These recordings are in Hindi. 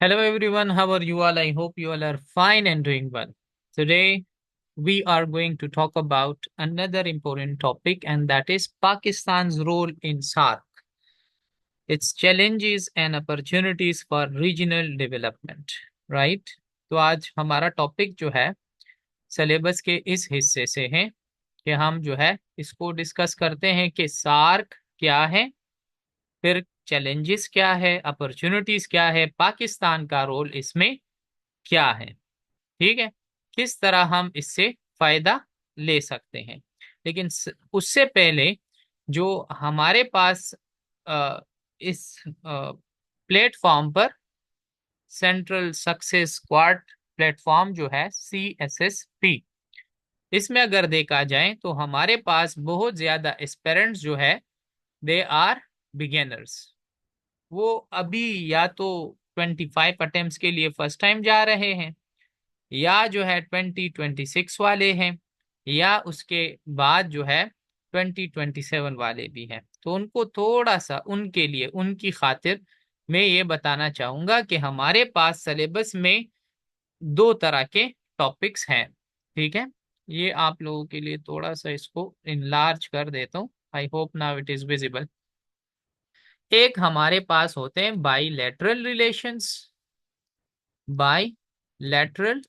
Hello everyone, how are you all? I hope you all are fine and doing well. Today we are going to talk about another important topic, and that is Pakistan's role in SARC, its challenges and opportunities for regional development, right? तो आज हमारा टॉपिक जो है सिलेबस के इस हिस्से से है कि हम जो है इसको डिस्कस करते हैं कि सार्क क्या है, फिर चैलेंजेस क्या है, अपॉर्चुनिटीज क्या है, पाकिस्तान का रोल इसमें क्या है। ठीक है, किस तरह हम इससे फायदा ले सकते हैं। लेकिन उससे पहले जो हमारे पास इस प्लेटफॉर्म पर सेंट्रल सक्सेस स्क्वाड प्लेटफॉर्म जो है CSSP, इसमें अगर देखा जाए तो हमारे पास बहुत ज्यादा एस्पिरेंट्स जो है दे आर बिगिनर्स। वो अभी या तो 25 अटेम्प्ट्स के लिए फर्स्ट टाइम जा रहे हैं, या जो है 2026 वाले हैं, या उसके बाद जो है 2027 वाले भी हैं। तो उनको थोड़ा सा उनके लिए उनकी खातिर मैं ये बताना चाहूंगा कि हमारे पास सिलेबस में दो तरह के टॉपिक्स हैं। ठीक है, ये आप लोगों के लिए थोड़ा सा इसको इनलार्ज कर देता हूँ। I hope now it is visible. एक हमारे पास होते हैं bilateral relations. Bilateral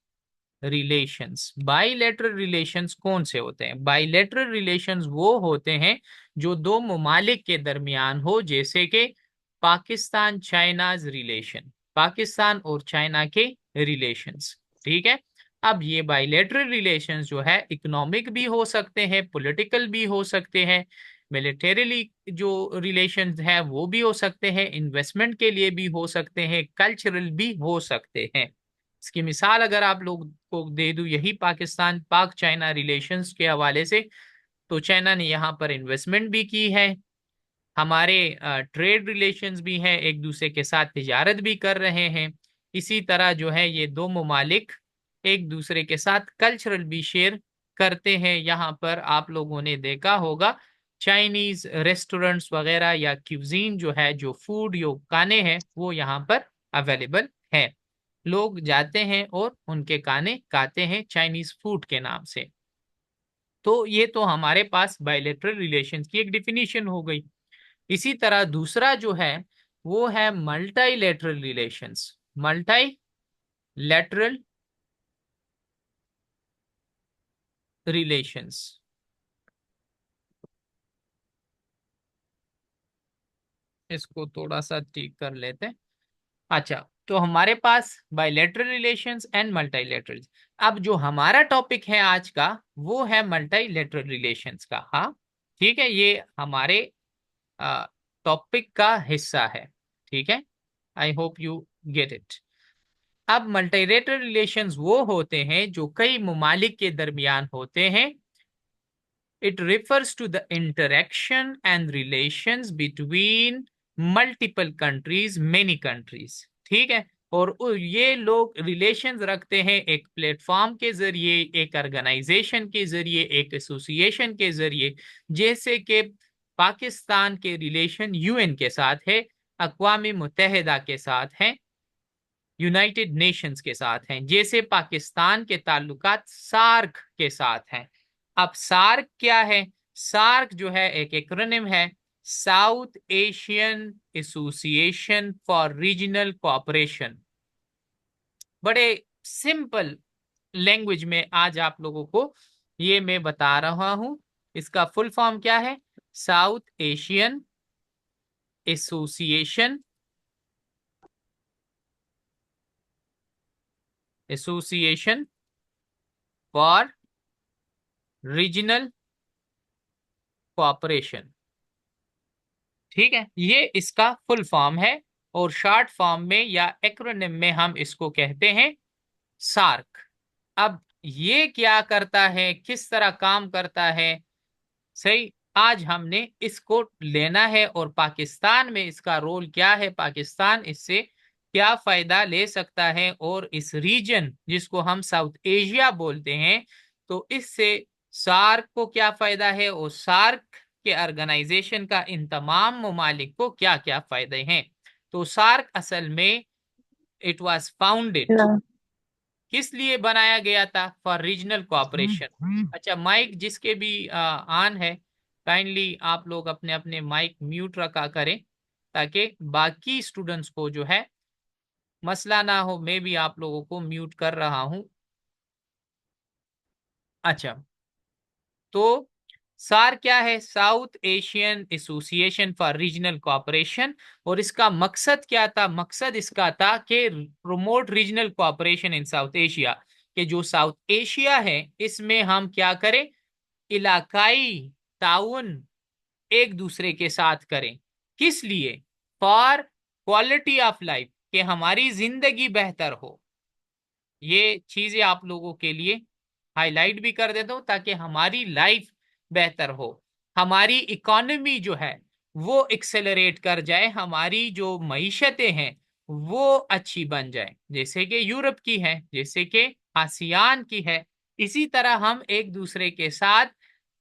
bilateral relations कौन से होते हैं? बाईलैटरल रिलेशंस वो होते हैं जो दो ममालिक के दरमियान हो, जैसे कि पाकिस्तान चाइनाज रिलेशन, पाकिस्तान और चाइना के रिलेशंस। ठीक है, अब ये बाईलैटरल रिलेशंस जो है इकोनॉमिक भी हो सकते हैं, पॉलिटिकल भी हो सकते हैं, मिलिटरीली जो रिलेशंस है वो भी हो सकते हैं, इन्वेस्टमेंट के लिए भी हो सकते हैं, कल्चरल भी हो सकते हैं। इसकी मिसाल अगर आप लोग को दे दूं, यही पाकिस्तान पाक चाइना रिलेशंस के हवाले से, तो चाइना ने यहाँ पर इन्वेस्टमेंट भी की है, हमारे ट्रेड रिलेशंस भी हैं, एक दूसरे के साथ तिजारत भी कर रहे हैं। इसी तरह जो है ये दो ममालिक एक दूसरे के साथ कल्चरल भी शेयर करते हैं। यहाँ पर आप लोगों ने देखा होगा चाइनीज रेस्टोरेंट्स वगैरह या क्यूजीन जो है, जो फूड जो खाने हैं वो यहाँ पर अवेलेबल है। लोग जाते हैं और उनके खाने खाते हैं चाइनीज फूड के नाम से। तो ये तो हमारे पास बायलैटरल रिलेशंस की एक डिफिनीशन हो गई। इसी तरह दूसरा जो है वो है मल्टीलैटरल रिलेशंस। मल्टीलैटरल रिलेशंस, इसको थोड़ा सा ठीक कर लेते हैं। अच्छा, तो हमारे पास बायलैटरल रिलेशंस एंड मल्टीलैटरल। अब जो हमारा टॉपिक है आज का वो है मल्टीलैटरल रिलेशंस का। हाँ, ठीक है, ये हमारे टॉपिक का हिस्सा है। ठीक है, आई होप यू गेट इट। अब मल्टीलेटरल रिलेशंस वो होते हैं जो कई ममालिक के दरमियान होते हैं। It refers to the interaction and relations between multiple countries, many countries. ठीक है, और ये लोग रिलेशंस रखते हैं एक प्लेटफॉर्म के जरिए, एक ऑर्गेनाइजेशन के जरिए, एक एसोसिएशन के जरिए। जैसे कि पाकिस्तान के रिलेशन यूएन के साथ है, अक़वाम मुत्तहिदा के साथ है, यूनाइटेड नेशंस के साथ हैं, जैसे पाकिस्तान के ताल्लुकात सार्क के साथ हैं। अब सार्क क्या है? सार्क जो है एक एक्रोनिम है, south Asian association for regional cooperation. बड़े सिंपल लैंग्वेज में आज आप लोगों को ये मैं बता रहा हूं। इसका फुल फॉर्म क्या है? South Asian association, association for regional cooperation. ठीक है, ये इसका फुल फॉर्म है, और शॉर्ट फॉर्म में या एक्रोनिम में हम इसको कहते हैं सार्क। अब ये क्या करता है, किस तरह काम करता है, सही, आज हमने इसको लेना है। और पाकिस्तान में इसका रोल क्या है, पाकिस्तान इससे क्या फायदा ले सकता है, और इस रीजन जिसको हम साउथ एशिया बोलते हैं, तो इससे सार्क को क्या फायदा है, और सार्क के ऑर्गेनाइजेशन का इन तमाम ममालिक को क्या क्या फायदे हैं। तो सार्क असल में इट वाज फाउंडेड, No. किस लिए बनाया गया था? For regional cooperation. अच्छा, माइक जिसके भी ऑन है, काइंडली आप लोग अपने अपने माइक म्यूट रखा करें, ताकि बाकी स्टूडेंट्स को जो है मसला ना हो। मैं भी आप लोगों को म्यूट कर रहा हूं। अच्छा, तो सार क्या है? South Asian association for regional cooperation. और इसका मकसद क्या था? मकसद इसका था कि प्रमोट रीजनल कोऑपरेशन इन साउथ एशिया, कि जो साउथ एशिया है इसमें हम क्या करें? इलाकाई ताउन एक दूसरे के साथ करें। किस लिए? फॉर क्वालिटी ऑफ लाइफ, कि हमारी जिंदगी बेहतर हो। ये चीजें आप लोगों के लिए हाईलाइट भी कर देता हूं, ताकि हमारी लाइफ बेहतर हो, हमारी इकोनॉमी जो है वो एक्सेलरेट कर जाए, हमारी जो मईशतें हैं वो अच्छी बन जाए, जैसे कि यूरोप की है, जैसे कि आसियान की है। इसी तरह हम एक दूसरे के साथ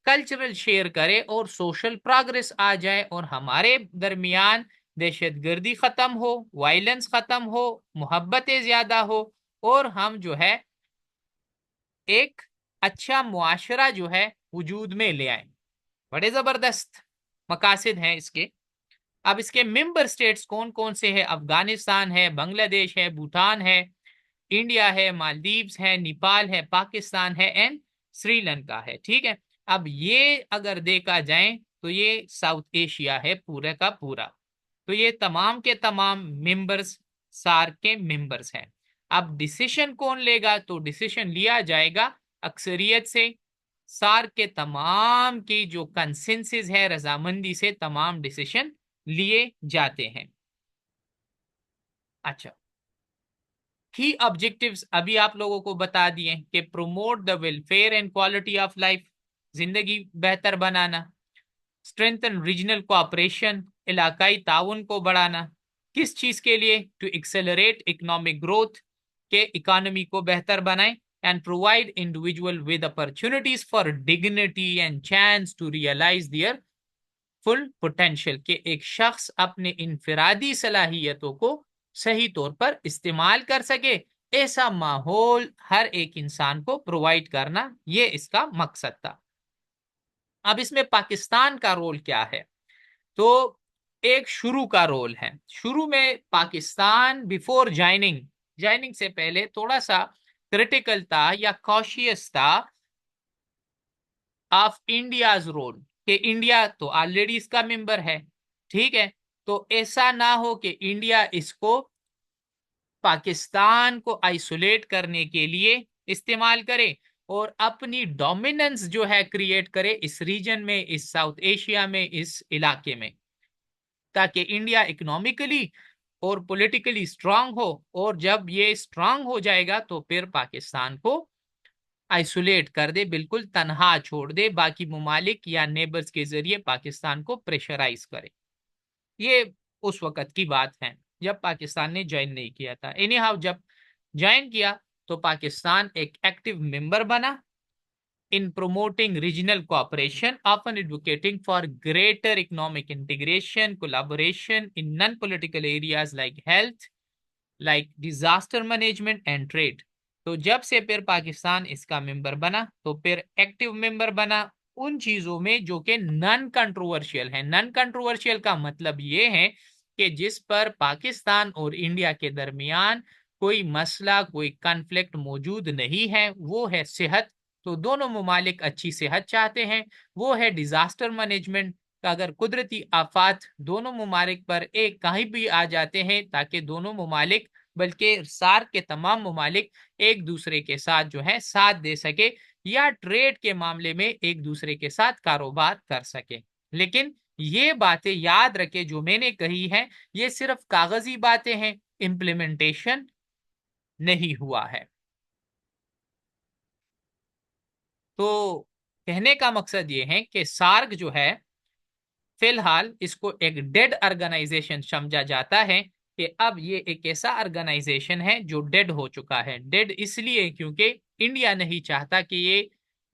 कल्चरल शेयर करें और सोशल प्रोग्रेस आ जाए, और हमारे दरमियान दहशतगर्दी खत्म हो, वायलेंस खत्म हो, मोहब्बतें ज्यादा हो, और हम जो है एक अच्छा मुआशरा जो है वजूद में ले आए। बड़े जबरदस्त मकासद हैं इसके। अब इसके मेंबर स्टेट्स कौन कौन से हैं? अफगानिस्तान है, बांग्लादेश है, भूटान है, इंडिया है, मालदीव्स है, नेपाल है, पाकिस्तान है एंड श्रीलंका है। ठीक है, अब ये अगर देखा जाए तो ये साउथ एशिया है पूरे का पूरा। तो ये तमाम के तमाम मेंबर्स सार्क के मेंबर्स हैं। अब डिसीशन कौन लेगा? तो डिसीशन लिया जाएगा अक्सरियत से। सार्क के तमाम की जो कंसेंसस है, रजामंदी से तमाम डिसीशन लिए जाते हैं। अच्छा, की ऑब्जेक्टिव्स अभी आप लोगों को बता दिए कि promote the welfare and quality of life, जिंदगी बेहतर बनाना। स्ट्रेंथन रीजनल कोऑपरेशन, इलाकाई ताउन को बढ़ाना। किस चीज के लिए? टू एक्सेलरेट इकोनॉमिक ग्रोथ, के इकोनॉमी को बेहतर बनाए। And provide individual with opportunities for dignity and chance to realise their full potential, के एक शख्स अपने इनफरादी सलाहियतों को सही तौर पर इस्तेमाल कर सके। ऐसा माहौल हर एक इंसान को प्रोवाइड करना, ये इसका मकसद था। अब इसमें पाकिस्तान का रोल क्या है? तो एक शुरू का रोल है। शुरू में पाकिस्तान बिफोर ज्वाइनिंग, ज्वाइनिंग से पहले थोड़ा सा क्रिटिकल था या कॉशियस था ऑफ इंडियाज रोल, कि इंडिया तो ऑलरेडी इसका मेंबर है। ठीक है, तो ऐसा ना हो कि इंडिया इसको पाकिस्तान को आइसोलेट करने के लिए इस्तेमाल करे और अपनी डोमिनेंस जो है क्रिएट करे इस रीजन में, इस साउथ एशिया में, इस इलाके में, ताकि इंडिया इकोनॉमिकली और पॉलिटिकली स्ट्रांग हो। और जब ये स्ट्रांग हो जाएगा तो फिर पाकिस्तान को आइसोलेट कर दे, बिल्कुल तनहा छोड़ दे, बाकी ममालिक या नेबर्स के जरिए पाकिस्तान को प्रेशराइज करे। ये उस वक्त की बात है जब पाकिस्तान ने ज्वाइन नहीं किया था। एनी हाउ, जब ज्वाइन किया तो पाकिस्तान एक एक्टिव मेंबर बना in promoting regional cooperation, often advocating for greater economic integration, collaboration in non-political areas like health, like disaster management and trade। तो जब से फिर पाकिस्तान इसका मेंबर बना तो फिर एक्टिव मेंबर बना उन चीजों में जो कि नॉन कंट्रोवर्शियल है। नॉन कंट्रोवर्शियल का मतलब ये है कि जिस पर पाकिस्तान और इंडिया के दरमियान कोई मसला, कोई कॉन्फ्लिक्ट मौजूद नहीं है, वो है सेहत। तो दोनों ममालिक अच्छी सेहत चाहते हैं। वो है डिजास्टर मैनेजमेंट, का अगर कुदरती आफात दोनों ममालिक पर एक कहीं भी आ जाते हैं, ताकि दोनों ममालिक बल्कि सार्क के तमाम ममालिक एक दूसरे के साथ जो है साथ दे सके, या ट्रेड के मामले में एक दूसरे के साथ कारोबार कर सके। लेकिन ये बातें याद रखे जो मैंने कही है, ये सिर्फ कागजी बातें हैं, इम्प्लीमेंटेशन नहीं हुआ है। तो कहने का मकसद ये है कि सार्क जो है फिलहाल इसको एक डेड ऑर्गेनाइजेशन समझा जाता है, कि अब ये एक ऐसा ऑर्गेनाइजेशन है जो डेड हो चुका है। डेड इसलिए क्योंकि इंडिया नहीं चाहता कि ये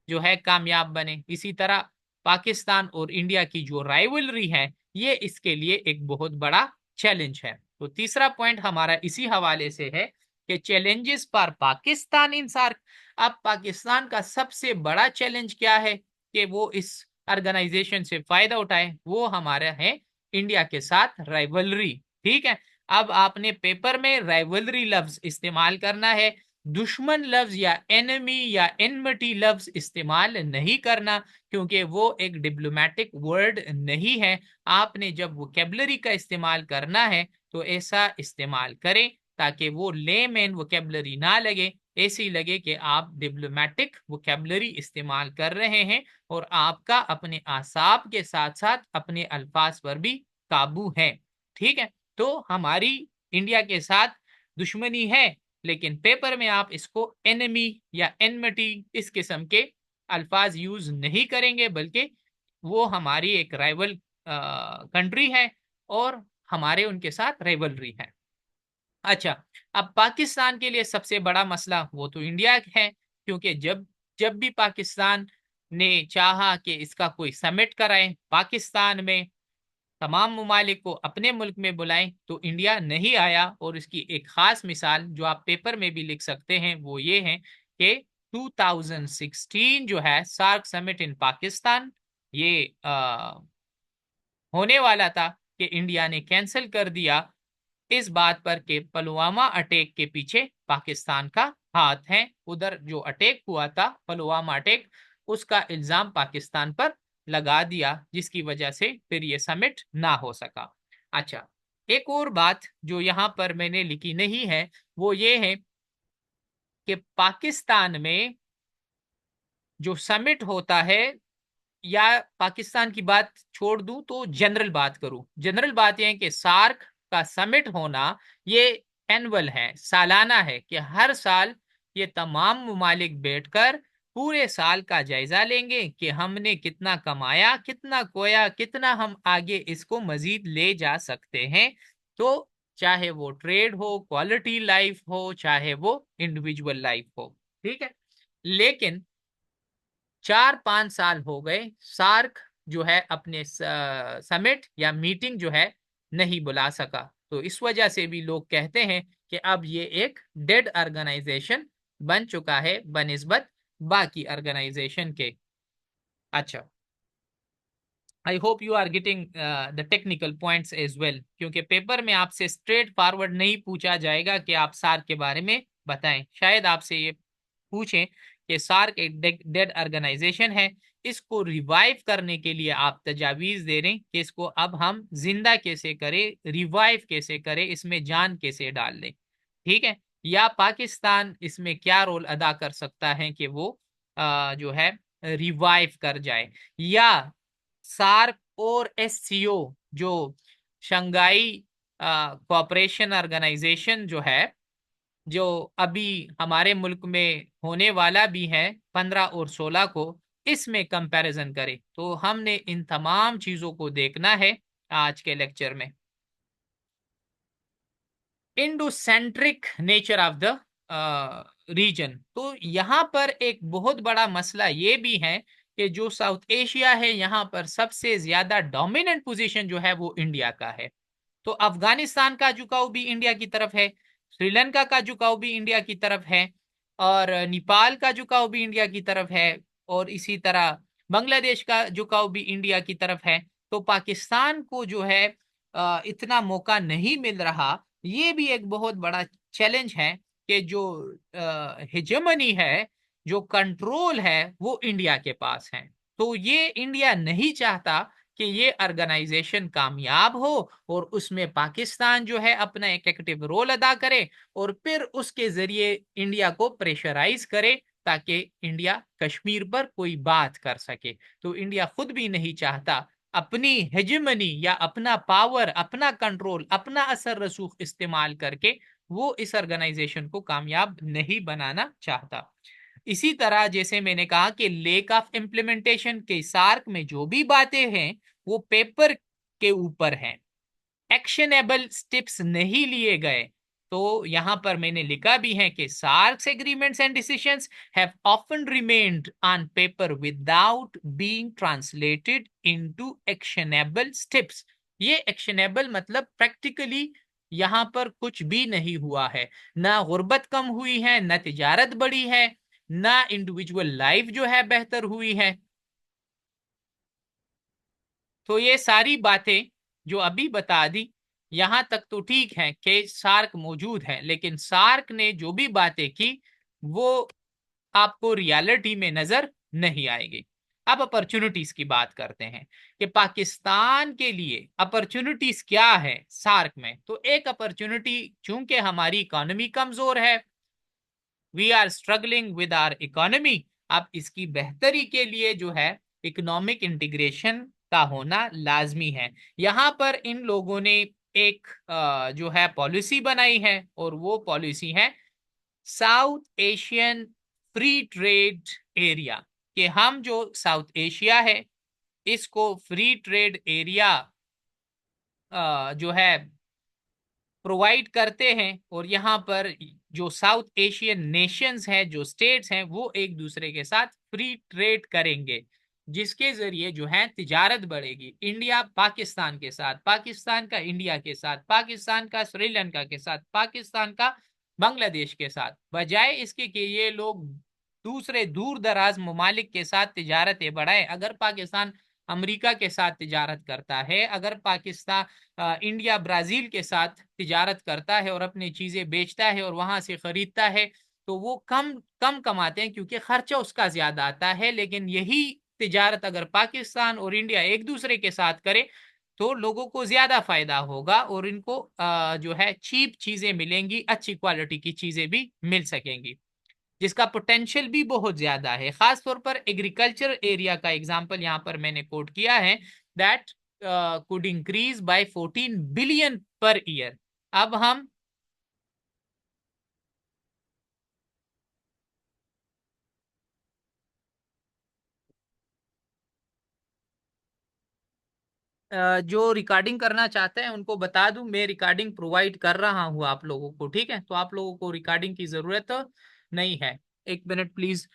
जो है कामयाब बने। इसी तरह पाकिस्तान और इंडिया की जो राइवलरी है, ये इसके लिए एक बहुत बड़ा चैलेंज है। तो तीसरा पॉइंट हमारा इसी हवाले से है कि challenges for Pakistan in SAARC. अब पाकिस्तान का सबसे बड़ा चैलेंज क्या है कि वो इस ऑर्गेनाइजेशन से फायदा उठाए, वो हमारा है इंडिया के साथ राइवलरी। ठीक है, अब आपने पेपर में राइवलरी लफ्ज इस्तेमाल करना है, दुश्मन लफ्ज या एनिमी या एनमिटी लफ्ज इस्तेमाल नहीं करना, क्योंकि वो एक डिप्लोमेटिक वर्ड नहीं है। आपने जब वोकेबलरी का इस्तेमाल करना है तो ऐसा इस्तेमाल करें ताकि वो लेमैन वोकेबलरी ना लगे, ऐसी लगे कि आप डिप्लोमेटिक वोकेबलरी इस्तेमाल कर रहे हैं और आपका अपने आसाब के साथ साथ अपने अल्फाज पर भी काबू है। ठीक है, तो हमारी इंडिया के साथ दुश्मनी है, लेकिन पेपर में आप इसको एनिमी या एनमिटी इस किस्म के अल्फाज यूज नहीं करेंगे, बल्कि वो हमारी एक राइवल कंट्री है और हमारे उनके साथ राइवलरी है। अच्छा, अब पाकिस्तान के लिए सबसे बड़ा मसला वो तो इंडिया है, क्योंकि जब जब भी पाकिस्तान ने चाहा कि इसका कोई समिट कराए पाकिस्तान में, तमाम ममालिक को अपने मुल्क में बुलाएं, तो इंडिया नहीं आया। और इसकी एक खास मिसाल जो आप पेपर में भी लिख सकते हैं वो ये है कि 2016 जो है सार्क समिट इन पाकिस्तान, ये होने वाला था कि इंडिया ने कैंसिल कर दिया इस बात पर कि पुलवामा अटैक के पीछे पाकिस्तान का हाथ है। उधर जो अटैक हुआ था पुलवामा अटैक, उसका इल्जाम पाकिस्तान पर लगा दिया, जिसकी वजह से फिर ये समिट ना हो सका। अच्छा, एक और बात जो यहाँ पर मैंने लिखी नहीं है वो ये है कि पाकिस्तान में जो समिट होता है, या पाकिस्तान की बात छोड़ दूं तो जनरल बात करूं, जनरल बात यह है कि सार्क का समिट होना ये एनुअल है, सालाना है, कि हर साल ये तमाम ममालिक बैठकर पूरे साल का जायजा लेंगे कि हमने कितना कमाया, कितना खोया, कितना हम आगे इसको मजीद ले जा सकते हैं। तो चाहे वो ट्रेड हो, क्वालिटी लाइफ हो, चाहे वो इंडिविजुअल लाइफ हो। ठीक है, लेकिन 4-5 साल हो गए सार्क जो है अपने समिट या मीटिंग जो है नहीं बुला सका। तो इस वजह से भी लोग कहते हैं कि अब ये एक डेड ऑर्गेनाइजेशन बन चुका है बनिस्बत बाकी ऑर्गेनाइजेशन के। अच्छा, I hope you are getting the technical points as well, क्योंकि पेपर में आपसे स्ट्रेट फॉरवर्ड नहीं पूछा जाएगा कि आप सार्क के बारे में बताएं। शायद आपसे ये पूछें कि सार्क एक डेड ऑर्गेनाइजेशन है, इसको रिवाइव करने के लिए आप तजावीज दे रहे हैं कि इसको अब हम जिंदा कैसे करें, रिवाइव कैसे करें, इसमें जान कैसे डाल दें। ठीक है, या पाकिस्तान इसमें क्या रोल अदा कर सकता है कि वो जो है रिवाइव कर जाए, या सार्क और एससीओ जो शंघाई कोऑपरेशन ऑर्गेनाइजेशन जो है, जो अभी हमारे मुल्क में होने वाला भी है 15 और 16 को, इसमें कंपैरिजन करें। तो हमने इन तमाम चीजों को देखना है आज के लेक्चर में। इंडोसेंट्रिक नेचर ऑफ द रीजन, तो यहाँ पर एक बहुत बड़ा मसला ये भी है कि जो साउथ एशिया है यहाँ पर सबसे ज्यादा डोमिनेंट पोजीशन जो है वो इंडिया का है। तो अफगानिस्तान का झुकाव भी इंडिया की तरफ है, श्रीलंका का झुकाव भी इंडिया की तरफ है, और नेपाल का झुकाव भी इंडिया की तरफ है, और इसी तरह बांग्लादेश का झुकाव भी इंडिया की तरफ है। तो पाकिस्तान को जो है इतना मौका नहीं मिल रहा। ये भी एक बहुत बड़ा चैलेंज है कि जो हेजेमनी है, जो कंट्रोल है, वो इंडिया के पास है। तो ये इंडिया नहीं चाहता कि ये ऑर्गेनाइजेशन कामयाब हो और उसमें पाकिस्तान जो है अपना एक एक्टिव रोल अदा करे, और फिर उसके जरिए इंडिया को प्रेशराइज करे ताकि इंडिया कश्मीर पर कोई बात कर सके। तो इंडिया खुद भी नहीं चाहता अपनी हेजेमनी या अपना पावर, अपना कंट्रोल, अपना असर रसूख इस्तेमाल करके वो इस ऑर्गेनाइजेशन को कामयाब नहीं बनाना चाहता। इसी तरह जैसे मैंने कहा कि लेक ऑफ इम्प्लीमेंटेशन के सार्क में जो भी बातें हैं वो पेपर के ऊपर हैं, एक्शनेबल स्टेप्स नहीं लिए गए। तो यहां पर मैंने लिखा भी है कि सार्क्स agreements and decisions have often remained on paper without being translated into actionable steps. ये एक्शनेबल मतलब प्रैक्टिकली यहाँ पर कुछ भी नहीं हुआ है। ना गुर्बत कम हुई है, ना तिजारत बढ़ी है, ना इंडिविजुअल लाइफ जो है बेहतर हुई है। तो ये सारी बातें जो अभी बता दी, यहां तक तो ठीक है कि सार्क मौजूद है, लेकिन सार्क ने जो भी बातें की वो आपको रियलिटी में नजर नहीं आएगी। अब अपॉर्चुनिटीज की बात करते हैं कि पाकिस्तान के लिए अपॉर्चुनिटीज क्या है सार्क में। तो एक अपॉर्चुनिटी, चूंकि हमारी इकोनॉमी कमजोर है, we are struggling with our economy, अब इसकी बेहतरी के लिए जो है इकोनॉमिक इंटीग्रेशन का होना लाजमी है। यहाँ पर इन लोगों ने एक जो है पॉलिसी बनाई है, और वो पॉलिसी है south Asian free trade area. कि हम जो साउथ एशिया है इसको फ्री ट्रेड एरिया जो है प्रोवाइड करते हैं, और यहाँ पर जो साउथ एशियन नेशंस हैं, जो स्टेट्स हैं, वो एक दूसरे के साथ फ्री ट्रेड करेंगे, जिसके जरिए जो है तिजारत बढ़ेगी। इंडिया पाकिस्तान के साथ, पाकिस्तान का इंडिया के साथ, पाकिस्तान का श्रीलंका के साथ, पाकिस्तान का बांग्लादेश के साथ, बजाय इसके कि ये लोग दूसरे दूर दराज ममालिक के साथ तिजारतें बढ़ाए। अगर पाकिस्तान अमेरिका के साथ तिजारत करता है, अगर पाकिस्तान इंडिया ब्राजील के साथ तिजारत करता है और अपनी चीजें बेचता है और वहां से खरीदता है, तो वो कम कम कमाते हैं क्योंकि खर्चा उसका ज्यादा आता है। लेकिन यही तिजारत अगर पाकिस्तान और इंडिया एक दूसरे के साथ करे तो लोगों को ज्यादा फायदा होगा, और इनको जो है चीप चीजें मिलेंगी, अच्छी क्वालिटी की चीजें भी मिल सकेंगी, जिसका पोटेंशियल भी बहुत ज्यादा है। खास तौर पर एग्रीकल्चर एरिया का एग्जांपल यहाँ पर मैंने कोट किया है, that could increase by 14 billion per year. अब हम जो रिकॉर्डिंग करना चाहते हैं उनको बता दूं, मैं रिकॉर्डिंग प्रोवाइड कर रहा हूं आप लोगों को, ठीक है? तो आप लोगों को रिकॉर्डिंग की जरूरत नहीं है। एक मिनट प्लीज।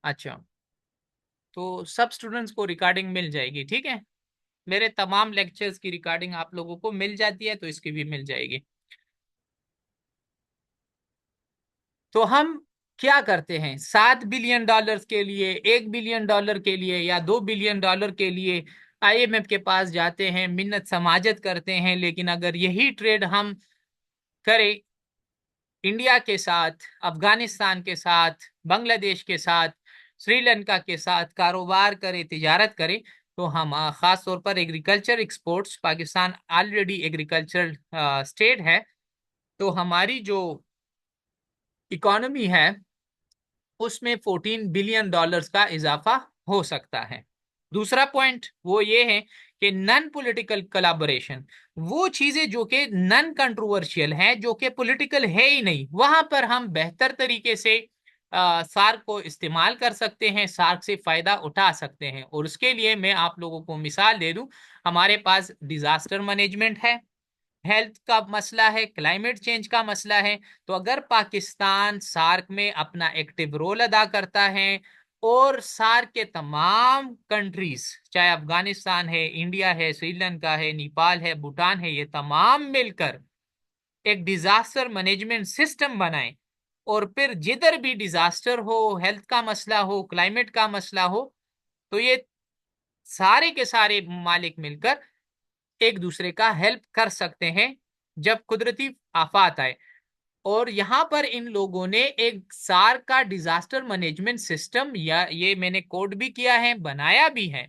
अच्छा, तो सब स्टूडेंट्स को रिकॉर्डिंग मिल जाएगी, ठीक है? मेरे तमाम लेक्चर्स की रिकॉर्डिंग आप लोगों को मिल जाती है, तो इसकी भी मिल जाएगी। तो हम क्या करते हैं, $7 बिलियन के लिए, $1 बिलियन के लिए, या $2 बिलियन के लिए आईएमएफ के पास जाते हैं, मिन्नत समाजत करते हैं। लेकिन अगर यही ट्रेड हम करें इंडिया के साथ, अफगानिस्तान के साथ, बांग्लादेश के साथ, श्रीलंका के साथ कारोबार करें, तिजारत करें, तो हम खास तौर पर agriculture exports, Pakistan already agriculture state है, तो हमारी जो इकोनॉमी है उसमें $14 बिलियन का इजाफा हो सकता है। दूसरा पॉइंट वो ये है कि नॉन पॉलिटिकल कोलैबोरेशन, वो चीजें जो कि नॉन कंट्रोवर्शियल हैं, जो कि पॉलिटिकल है ही नहीं, वहां पर हम बेहतर तरीके से सार्क को इस्तेमाल कर सकते हैं, सार्क से फायदा उठा सकते हैं। और उसके लिए मैं आप लोगों को मिसाल दे दूं, हमारे पास डिजास्टर मैनेजमेंट है, हेल्थ का मसला है, क्लाइमेट चेंज का मसला है। तो अगर पाकिस्तान सार्क में अपना एक्टिव रोल अदा करता है, और सार्क के तमाम कंट्रीज, चाहे अफगानिस्तान है, इंडिया है, श्रीलंका है, नेपाल है, भूटान है, ये तमाम मिलकर एक डिजास्टर मैनेजमेंट सिस्टम बनाए, और फिर जिधर भी डिजास्टर हो, हेल्थ का मसला हो, क्लाइमेट का मसला हो, तो ये सारे के सारे मालिक मिलकर एक दूसरे का हेल्प कर सकते हैं जब कुदरती आफात आए। और यहां पर इन लोगों ने एक सार का डिजास्टर मैनेजमेंट सिस्टम, या ये मैंने कोड भी किया है, बनाया भी है,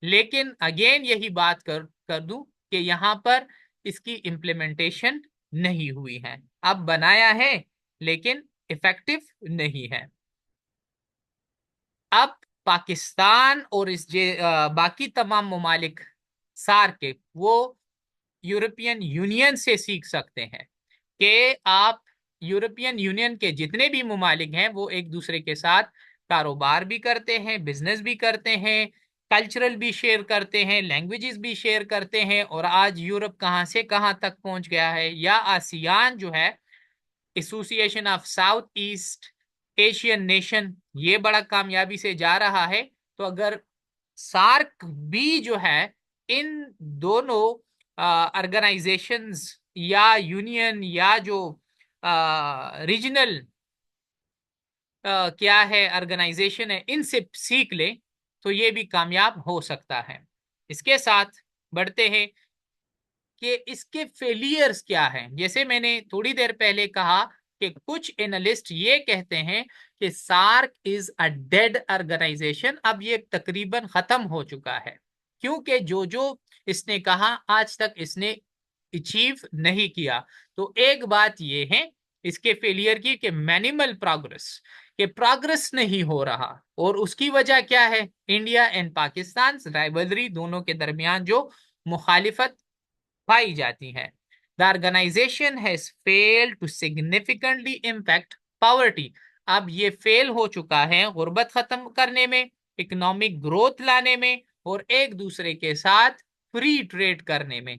लेकिन अगेन यही बात कर कर दूं कि यहां पर इसकी इम्प्लीमेंटेशन नहीं हुई है। अब बनाया है लेकिन इफेक्टिव नहीं है। अब पाकिस्तान और बाकी तमाम ममालिक सार के, वो यूरोपियन यूनियन से सीख सकते हैं कि आप, यूरोपियन यूनियन के जितने भी ममालिक हैं वो एक दूसरे के साथ कारोबार भी करते हैं, बिजनेस भी करते हैं, कल्चरल भी शेयर करते हैं, लैंग्वेजेस भी शेयर करते हैं। और आज यूरोप कहाँ से कहाँ तक पहुंच गया है, या आसियान जो है, association of south east Asian nation, ये बड़ा कामयाबी से जा रहा है। तो अगर सार्क भी जो है, इन दोनों ऑर्गेनाइजेशंस या यूनियन या जो रीजनल क्या है ऑर्गेनाइजेशन है, इनसे सीख ले, तो ये भी कामयाब हो सकता है। इसके साथ बढ़ते हैं कि इसके फेलियर्स क्या हैं। जैसे मैंने थोड़ी देर पहले कहा कि कुछ एनालिस्ट ये कहते हैं कि SAARC is a dead organisation, अब ये तकरीबन खत्म हो चुका है, क्योंकि जो जो इसने कहा आज तक इसने अचीव नहीं किया। तो एक बात ये है इसके फेलियर की कि मैनिमल प्रोग्रेस, कि प्रोग्रेस नहीं हो रहा। और उसकी वजह क्या है? इंडिया एंड पाकिस्तान राइवलरी, दोनों के दरमियान जो मुखालिफत पाई जाती है। The organisation has failed to significantly impact poverty, अब ये फेल हो चुका है गुर्बत खत्म करने में, इकोनॉमिक ग्रोथ लाने में, और एक दूसरे के साथ फ्री ट्रेड करने में।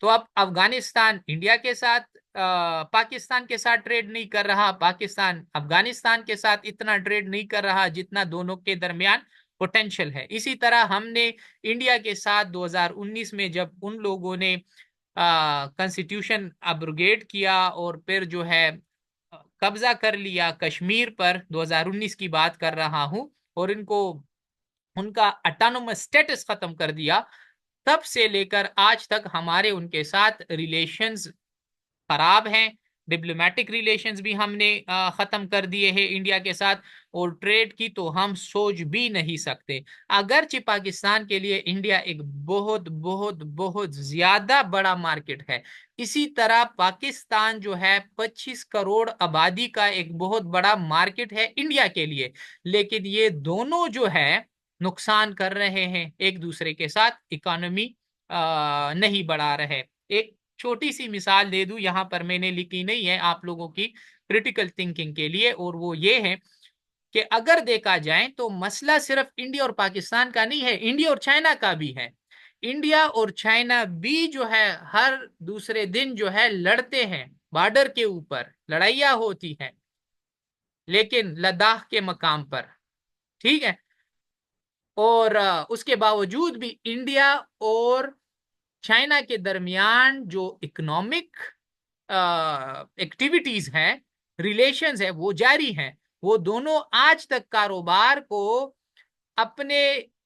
तो अब अफगानिस्तान इंडिया के साथ पाकिस्तान के साथ ट्रेड नहीं कर रहा, पाकिस्तान अफगानिस्तान के साथ इतना ट्रेड नहीं कर रहा जितना दोनों के दरमियान पोटेंशियल है। इसी तरह हमने इंडिया के साथ 2019 में जब उन लोगों ने कॉन्स्टिट्यूशन अब्रोगेट किया और फिर जो है कब्जा कर लिया कश्मीर पर, 2019 की बात कर रहा हूं, और इनको उनका ऑटोनोमस स्टेटस खत्म कर दिया, तब से लेकर आज तक हमारे उनके साथ रिलेशंस खराब हैं। डिप्लोमेटिक रिलेशंस भी हमने खत्म कर दिए हैं इंडिया के साथ, और ट्रेड की तो हम सोच भी नहीं सकते। अगरचे पाकिस्तान के लिए इंडिया एक बहुत बहुत बहुत ज्यादा बड़ा मार्केट है, इसी तरह पाकिस्तान जो है 25 करोड़ आबादी का एक बहुत बड़ा मार्केट है इंडिया के लिए। लेकिन ये दोनों जो है नुकसान कर रहे हैं एक दूसरे के साथ, इकोनॉमी नहीं बढ़ा रहे। एक छोटी सी मिसाल दे दूं, यहां पर मैंने लिखी नहीं है आप लोगों की क्रिटिकल थिंकिंग के लिए, और वो ये है कि अगर देखा जाए तो मसला सिर्फ इंडिया और पाकिस्तान का नहीं है, इंडिया और चाइना का भी है। इंडिया और चाइना भी जो है हर दूसरे दिन जो है लड़ते हैं, बॉर्डर के ऊपर लड़ाइयाँ होती हैं, लेकिन लद्दाख के मकाम पर, ठीक है। और उसके बावजूद भी इंडिया और चाइना के दरमियान जो इकोनॉमिक एक्टिविटीज हैं, रिलेशंस है, वो जारी हैं। वो दोनों आज तक कारोबार को अपने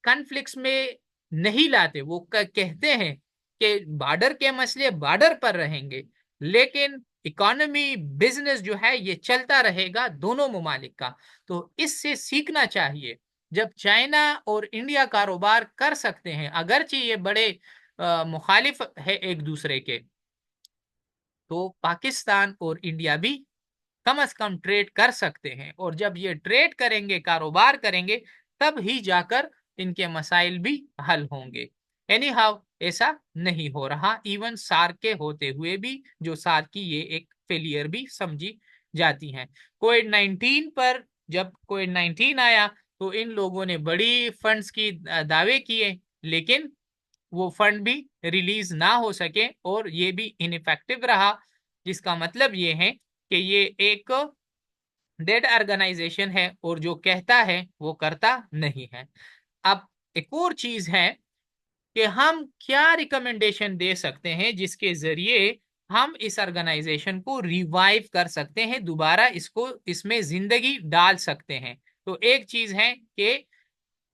कॉन्फ्लिक्ट्स में नहीं लाते। वो कहते हैं कि बॉर्डर के मसले बॉर्डर पर रहेंगे, लेकिन इकोनॉमी बिजनेस जो है ये चलता रहेगा दोनों ममालिक का। तो इससे सीखना चाहिए। जब चाइना और इंडिया कारोबार कर सकते हैं, अगरचे ये बड़े मुखालिफ है एक दूसरे के, तो पाकिस्तान और इंडिया भी कम से कम ट्रेड कर सकते हैं। और जब ये ट्रेड करेंगे, कारोबार करेंगे, तब ही जाकर इनके मसाइल भी हल होंगे। एनी हाउ ऐसा नहीं हो रहा, इवन सार्क के होते हुए भी, जो सार्क की ये एक फेलियर भी समझी जाती है। कोविड 19 पर, जब कोविड 19 आया तो इन लोगों ने बड़ी फंड्स की दावे किए, लेकिन वो फंड भी रिलीज ना हो सके और ये भी इनइफेक्टिव रहा, जिसका मतलब ये है कि ये एक डेड ऑर्गेनाइजेशन है और जो कहता है वो करता नहीं है। अब एक और चीज है कि हम क्या रिकमेंडेशन दे सकते हैं जिसके जरिए हम इस ऑर्गेनाइजेशन को रिवाइव कर सकते हैं, दोबारा इसको इसमें जिंदगी डाल सकते हैं। तो एक चीज है कि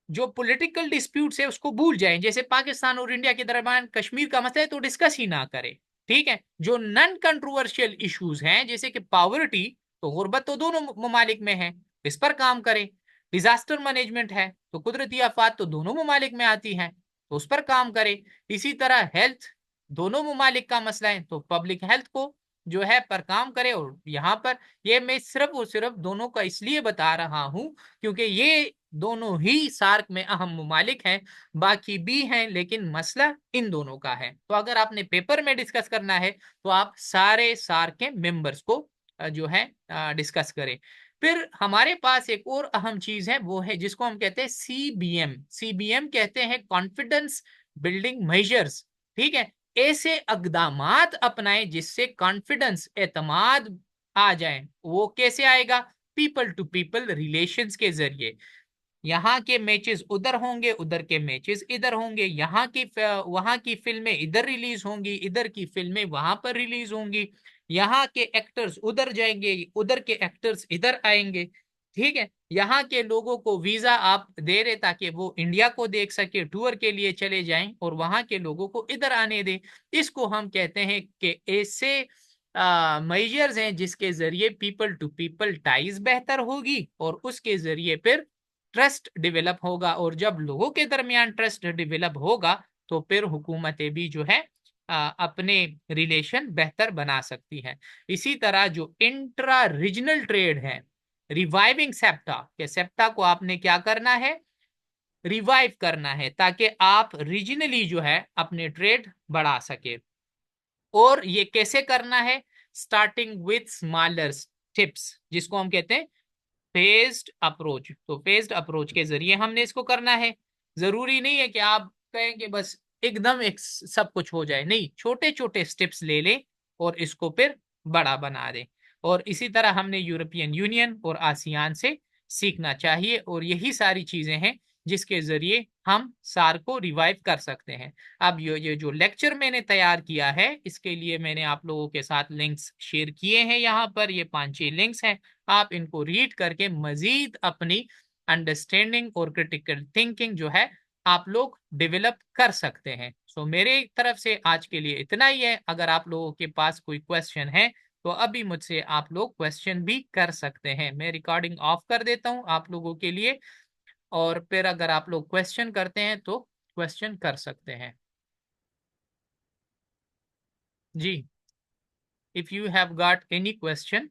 जो पॉलिटिकल डिस्प्यूट्स है उसको भूल जाएं। जैसे पाकिस्तान और इंडिया के दरमियान कश्मीर का मसला है तो डिस्कस ही ना करें, ठीक है। जो नॉन कंट्रोवर्शियल इश्यूज हैं जैसे कि पावर्टी, तो गुर्बत तो दोनों ममालिक में है, इस पर काम करें। डिजास्टर मैनेजमेंट है तो कुदरती आफात तो दोनों ममालिक में आती हैं, तो उस पर काम करें। इसी तरह हेल्थ, दोनों ममालिक का मसला है तो पब्लिक हेल्थ को जो है पर काम करे। और यहाँ पर ये मैं सिर्फ और सिर्फ दोनों का इसलिए बता रहा हूं क्योंकि ये दोनों ही सार्क में अहम ममालिक हैं, बाकी भी हैं, लेकिन मसला इन दोनों का है। तो अगर आपने पेपर में डिस्कस करना है तो आप सारे सार्क के मेंबर्स को जो है डिस्कस करें। फिर हमारे पास एक और अहम चीज है, वो है जिसको हम कहते हैं सीबीएम। सीबीएम कहते हैं कॉन्फिडेंस बिल्डिंग मेजर्स। ठीक है, ऐसे इकदामात अपनाएं जिससे कॉन्फिडेंस, एतमाद आ जाए। वो कैसे आएगा? पीपल टू पीपल रिलेशंस के जरिए। यहाँ के मैचेस उधर होंगे, उधर के मैचेस इधर होंगे, वहां की फिल्में इधर रिलीज होंगी, इधर की फिल्में वहां पर रिलीज होंगी, यहाँ के एक्टर्स उधर जाएंगे, उधर के एक्टर्स इधर आएंगे। ठीक है, यहाँ के लोगों को वीजा आप दे रहे ताकि वो इंडिया को देख सके, टूर के लिए चले जाएं, और वहां के लोगों को इधर आने दें। इसको हम कहते हैं कि ऐसे मेजर्स हैं जिसके जरिए पीपल टू पीपल टाइज बेहतर होगी, और उसके जरिए फिर ट्रस्ट डेवलप होगा। और जब लोगों के दरमियान ट्रस्ट डेवलप होगा तो फिर हुकूमतें भी जो है अपने रिलेशन बेहतर बना सकती हैं। इसी तरह जो इंट्रा रीजनल ट्रेड है, रिवाइविंग सेप्टा, के सेप्टा को आपने क्या करना है? रिवाइव करना है, ताकि आप रीजनली जो है अपने ट्रेड बढ़ा सके। और ये कैसे करना है? स्टार्टिंग विथ स्मॉलर टिप्स, जिसको हम कहते हैं फेज्ड अप्रोच। तो फेज्ड अप्रोच के जरिए हमने इसको करना है। जरूरी नहीं है कि आप कहें कि बस एकदम एक सब कुछ हो जाए, नहीं, छोटे छोटे स्टेप्स ले लें और इसको फिर बड़ा बना दें। और इसी तरह हमने यूरोपियन यूनियन और आसियान से सीखना चाहिए, और यही सारी चीजें हैं जिसके जरिए हम सार को रिवाइव कर सकते हैं। अब ये जो लेक्चर मैंने तैयार किया है, इसके लिए मैंने आप लोगों के साथ लिंक्स शेयर किए हैं। यहाँ पर ये 5-6 लिंक्स हैं, आप इनको रीड करके मजीद अपनी अंडरस्टैंडिंग और क्रिटिकल थिंकिंग जो है आप लोग डेवलप कर सकते हैं। सो मेरे तरफ से आज के लिए इतना ही है। अगर आप लोगों के पास कोई क्वेश्चन है तो अभी मुझसे आप लोग क्वेश्चन भी कर सकते हैं। मैं रिकॉर्डिंग ऑफ कर देता हूं आप लोगों के लिए, और फिर अगर आप लोग क्वेश्चन करते हैं तो क्वेश्चन कर सकते हैं। जी, if you have got any question